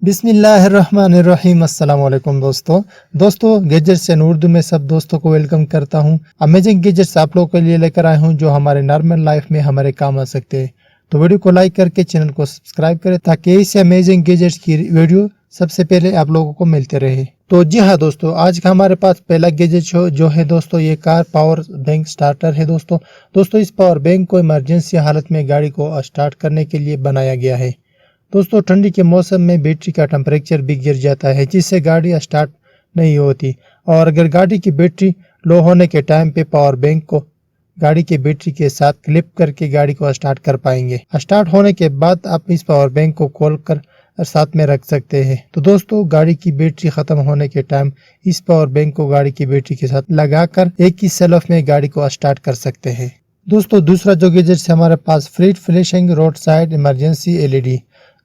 बिस्मिल्लाहिर्रहमानिर्रहीम। अस्सलाम वालेकुम दोस्तों गैजेट्स एंड उर्दू में सब दोस्तों को वेलकम करता हूं। अमेजिंग गैजेट्स आप लोगों के लिए लेकर आया हूं जो हमारे नॉर्मल लाइफ में हमारे काम आ सकते हैं। तो वीडियो को लाइक करके चैनल को सब्सक्राइब करें ताकि इस अमेजिंग गैजेट्स की वीडियो सबसे पहले आप लोगों को मिलते रहे। तो जी हाँ दोस्तों, आज का हमारे पास पहला गैजेट जो है दोस्तों, ये कार पावर बैंक स्टार्टर है दोस्तों इस पावर बैंक को इमरजेंसी हालत में गाड़ी को स्टार्ट करने के लिए बनाया गया है। दोस्तों ठंडी के मौसम में बैटरी का टेम्परेचर भी गिर जाता है जिससे गाड़ी स्टार्ट नहीं होती, और अगर गाड़ी की बैटरी लो होने के टाइम पे पावर बैंक को गाड़ी की बैटरी के साथ क्लिप करके गाड़ी को स्टार्ट कर पाएंगे। स्टार्ट होने के बाद आप इस पावर बैंक को खोल कर साथ में रख सकते हैं। तो दोस्तों गाड़ी की बैटरी खत्म होने के टाइम इस पावर बैंक को गाड़ी की बैटरी के साथ लगाकर एक ही सेल्फ में गाड़ी को स्टार्ट कर सकते हैं। दोस्तों दूसरा जो गैजेट है हमारे पास, free flashing road side emergency LED।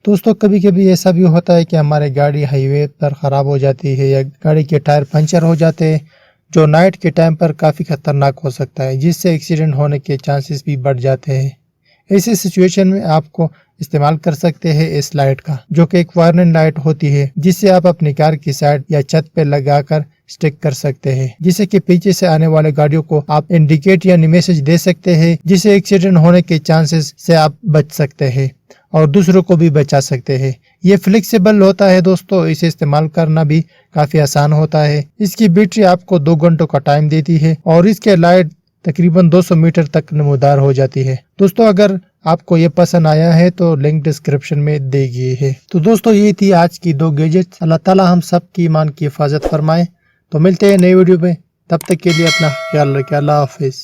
दोस्तों कभी कभी ऐसा भी होता है कि हमारी गाड़ी हाईवे पर ख़राब हो जाती है या गाड़ी के टायर पंचर हो जाते हैं, जो नाइट के टाइम पर काफ़ी खतरनाक हो सकता है जिससे एक्सीडेंट होने के चांसेस भी बढ़ जाते हैं। ऐसी सिचुएशन में आपको इस्तेमाल कर सकते हैं इस लाइट का, जो कि एक वार्निंग लाइट होती है जिससे आप अपनी कार की साइड या छत पे लगाकर स्टिक कर सकते हैं, जिससे कि पीछे से आने वाले गाड़ियों को आप इंडिकेट या मैसेज दे सकते हैं, जिससे एक्सीडेंट होने के चांसेस से आप बच सकते हैं और दूसरों को भी बचा सकते हैं। ये फ्लेक्सिबल होता है दोस्तों, इसे इस्तेमाल करना भी काफी आसान होता है। इसकी बैटरी आपको 2 घंटों का टाइम देती है और इसके लाइट तकरीबन 200 मीटर तक नमूदार हो जाती है। दोस्तों अगर आपको ये पसंद आया है तो लिंक डिस्क्रिप्शन में दी गई है। तो दोस्तों ये थी आज की 2 गैजेट्स। अल्लाह ताला हम सब की ईमान की हिफाजत फरमाए। तो मिलते हैं नई वीडियो में, तब तक के लिए अपना ख्याल रखिए। अल्लाह हाफिज।